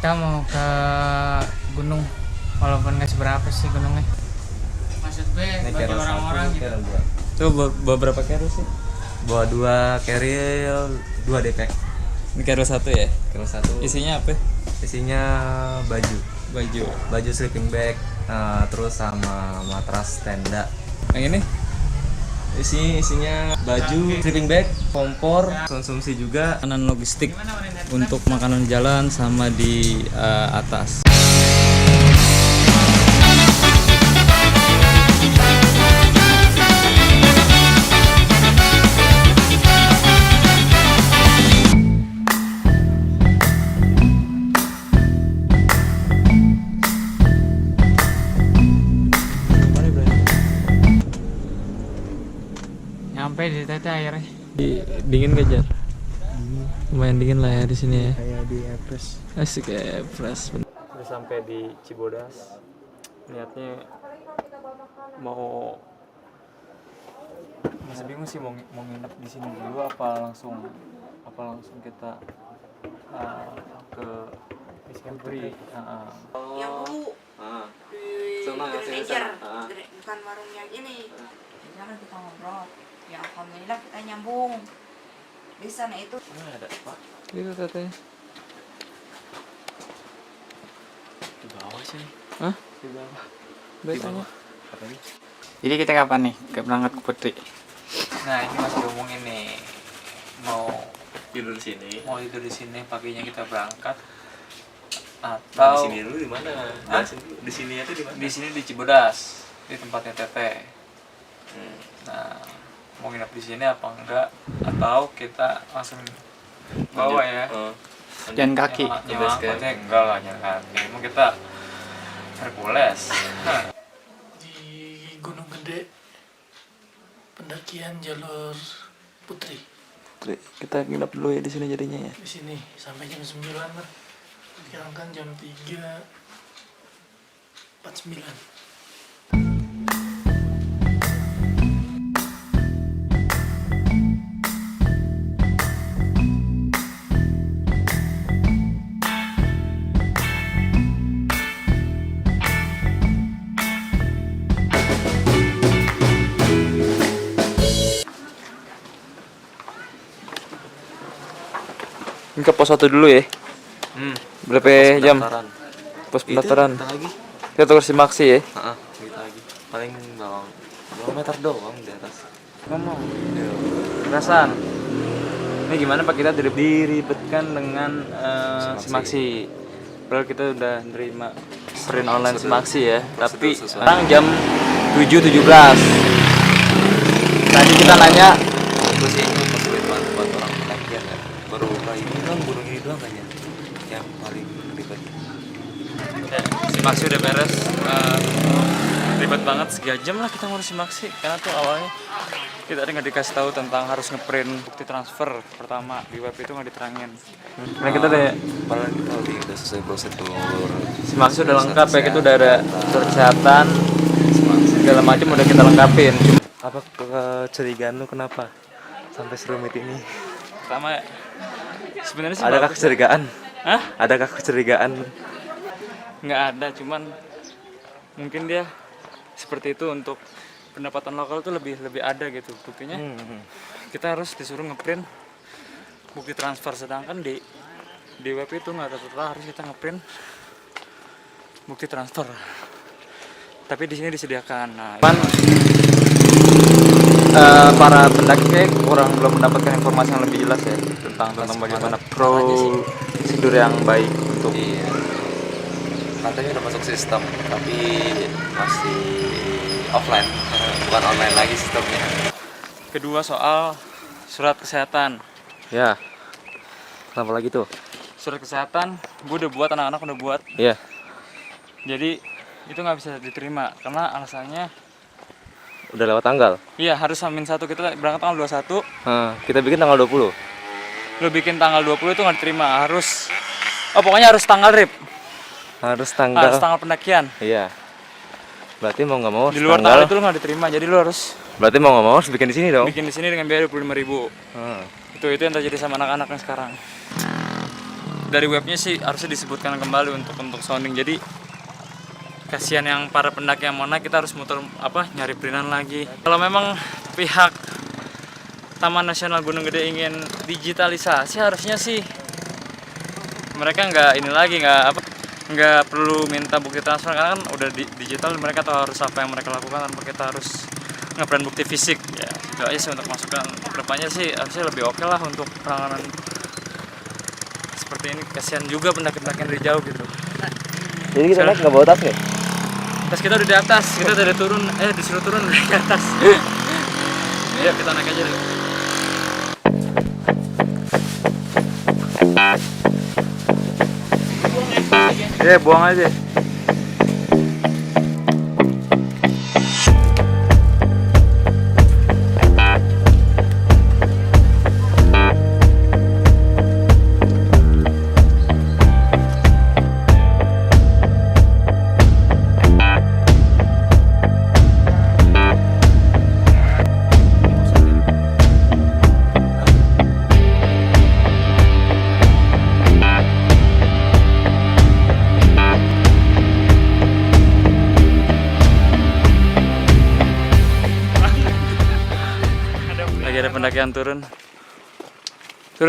Kita mau ke gunung, walaupun nggak seberapa sih gunungnya. Maksud gue bagi orang-orang gitu. Tuh beberapa carrier sih? Bawa 2 carrier, 2 depek. Ini carrier 1 ya? Carrier 1. Isinya apa? Isinya baju. Baju Sleeping bag, terus sama matras tenda. yang ini? Isinya baju, sleeping bag, kompor, konsumsi juga. Makanan logistik untuk makanan jalan sama di atas. Nyampe di tete airnya. Dingin gak, Jar? Lumayan dingin lah ya di sini ya. Kayak di Everest. Asik ya, fresh. Udah sampai di Cibodas. Niatnya mau masih bingung sih mau nginep di sini dulu apa langsung kita ke Putri. Yang dulu di Indonesia, bukan warung yang ini. Jangan kita ngobrol. Ya alhamdulillah kita nyambung. Di sana itu. Ada Pak. Itu katanya. Di bawah sih. Hah? Di bawah. Betanya. Apa nih? Jadi kita kapan nih berangkat ke Putri? Nah, ini masih diomongin nih. Mau Tidur di sini. tidur di sini, paginya kita berangkat Di atau sini dulu di mana? Hah? Di sini itu di mana? di sini di Cibodas, di tempatnya Tete. Nah, mau nginep di sini apa enggak? Atau kita langsung bawa ya? Jalan kaki. Nyewa angkotnya enggak lah, jalan kaki. Mau kita Hercules. Di Gunung Gede, pendakian jalur Putri. Kita nginep dulu ya di sini jadinya ya. Di sini sampai jam 9 lah. Sekarang kan jam 3.49. Ini ke pos 1 dulu ya. Berapa jam? Pos pendaftaran. Kita lagi. Kita tukar Simaksi ya. Kita lagi. Paling bawang 2 meter doang di atas. Ngomong. Perasaan. Ini gimana Pak, kita diribetkan dengan Simaksi. Padahal kita udah nerima print online Simaksi ya. Tapi sesuai. sekarang jam 7.17. Tadi kita nanya Itu sih kesulitan buat orang pendakian ya. Baru kayak ini doang, gunung ini doang kayaknya yang paling ribet. Simaksi udah beres. Ribet banget 3 jam lah kita ngurus Simaksi. Karena tuh awalnya kita nggak dikasih tahu tentang harus ngeprint bukti transfer pertama di web itu nggak diterangin. Nah kita deh Padahal kita udah sesuai prosedur. Simaksi udah lengkap ya, kita udah ada surat kesehatan segala macam udah kita lengkapin. Apa kecurigaan lu kenapa sampai serumit ini? Pertama sebenarnya sih Adakah bagus. kecurigaan? Hah? Adakah kecurigaan? Nggak ada, cuman mungkin dia seperti itu untuk pendapatan lokal tuh lebih ada gitu. Buktinya kita harus disuruh ngeprint bukti transfer, sedangkan di web itu nggak tertera harus kita ngeprint bukti transfer. Tapi di sini disediakan. Nah, cuman para pendaki kayak belum mendapatkan informasi yang lebih jelas ya tentang bagaimana prosedur yang baik untuk Katanya udah masuk sistem, tapi masih offline, bukan online lagi sistemnya. kedua soal surat kesehatan. Ya. Kenapa lagi tuh? Surat kesehatan gue udah buat, anak-anak udah buat, Iya. jadi itu nggak bisa diterima karena alasannya Udah lewat tanggal. iya harus H-1, kita berangkat tanggal 21, Kita bikin tanggal 20. lo bikin tanggal 20 itu nggak diterima, harus pokoknya harus tanggal RIP, Harus harus tanggal. tanggal pendakian. Iya. Berarti mau nggak mau Di luar tanggal itu lo nggak diterima, jadi lo harus Berarti mau nggak mau harus bikin di sini dong. bikin di sini dengan biaya 25.000. Hmm. Itu yang terjadi sama anak-anak yang sekarang. dari webnya sih harusnya disebutkan kembali untuk sounding. Jadi kasihan yang para pendaki yang mau naik, kita harus muter nyari perinan lagi. Kalau memang pihak Taman Nasional Gunung Gede ingin digitalisasi, harusnya sih mereka nggak perlu minta bukti transfer, karena kan udah digital, mereka tahu harus apa yang mereka lakukan tanpa kita harus ngeprint bukti fisik. Ya itu aja sih untuk masukan kedepannya sih, harusnya lebih oke lah untuk penanganan seperti ini. Kasihan juga pendaki-pendaki dari jauh gitu. Jadi kita naik nggak bawa tas nih? Tas kita udah di atas, kita dari turun, disuruh turun dari atas. Ya kita naik aja deh. Ya buang aja. Lagi ada pendakian turun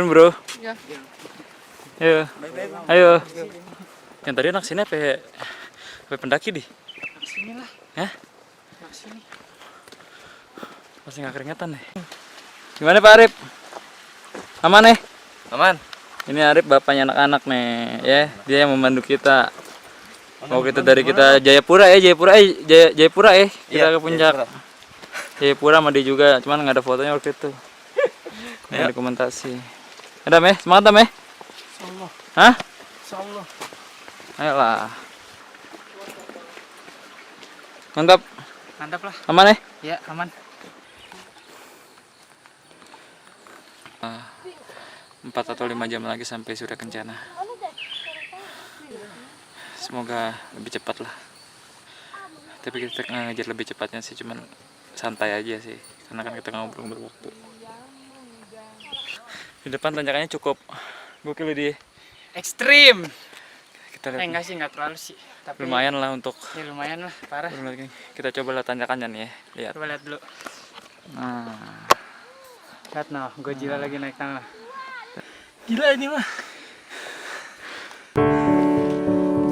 bro. Ya. Ayo, ayo. Yang tadi anak sini apa pendaki di? Sini lah. Hah? Sini. Masih nggak keringetan nih. Gimana Pak Arif? Aman nih? Aman. Ini Arif bapaknya anak-anak nih, ya. Dia yang membantu kita. Mau kita dari kita Jayapura ya. Kita ke puncak. Jayapura sama dia juga, cuman nggak ada fotonya waktu itu. Nggak ada dokumentasi. Ada Meh, semangat Meh. Insyaallah. Hah? Insyaallah. Ayolah. Mantap. Mantap lah. Aman ya? Ya, aman. 4 atau 5 jam lagi sampai Surya Kencana. Semoga lebih cepat lah. Tapi kita ngejar lebih cepatnya sih, cuman santai aja sih, karena kan kita ngobrol berwaktu. Di depan tanjakannya cukup gokil di Ekstrim. kita lihat. Enggak sih, enggak terlalu sih. Tapi Lumayan lah untuk ya lumayan lah, parah. kita coba lihat tanjakannya nih ya. Lihat. Coba lihat dulu. Nah, Lihat noh, Godzilla lagi naik tanah. Gila ini mah.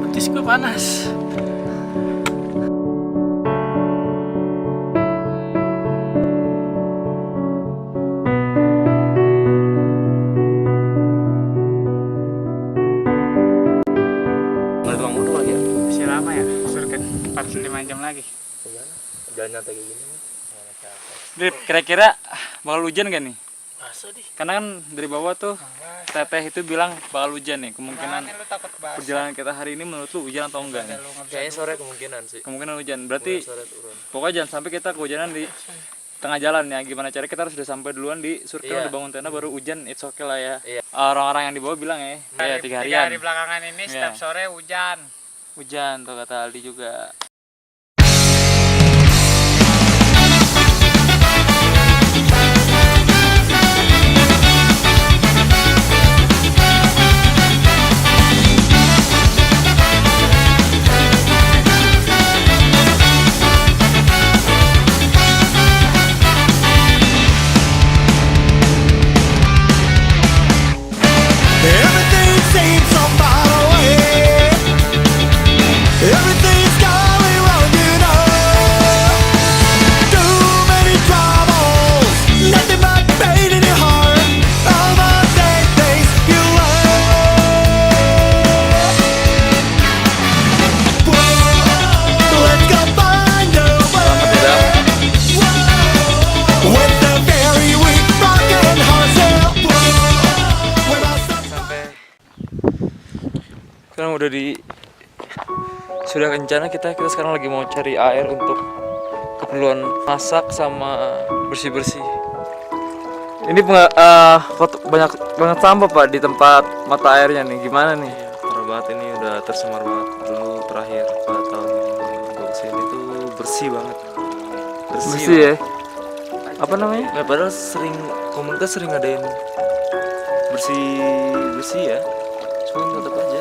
Betis gue panas. Nggak ada motor lagi ya? Masih lama ya, suruh 4-5 jam lagi. Jalan nyantai kayak gini. Drip, kira-kira bakal hujan gak nih? Masa di? Karena kan dari bawah tuh teteh itu bilang bakal hujan nih. Kemungkinan Lu takut basah. perjalanan kita hari ini menurut lu hujan atau enggak nih? Kayaknya sore kemungkinan sih. Kemungkinan hujan. Berarti Sore turun. pokoknya jangan sampai kita kehujanan di tengah jalan ya. Gimana caranya kita harus udah sampai duluan di surga, Iya. udah bangun tenda baru hujan, it's okay lah ya. Iya. Orang-orang yang di bawah bilang ya, ya 3 harian. 3 hari belakangan ini setiap Iya. sore hujan. Hujan tuh kata Aldi juga. Everything seems so far away. Everything's going wrong, you know. Too many troubles, nothing but pain in your heart. All the same things you learn. Whoa, let's go find a way. With the very weak, broken hearts. We're all so Sekarang udah di Surya Kencana, kita sekarang lagi mau cari air untuk keperluan masak sama bersih-bersih. Ini banyak banget sampah Pak di tempat mata airnya nih. Gimana nih? Parah banget ini, udah tercemar banget. Dulu terakhir 4 tahun gue kesini tuh bersih banget. Bersih ya? Apa namanya? Nggak, padahal komunitas sering ngadain bersih ya. cuman tetap aja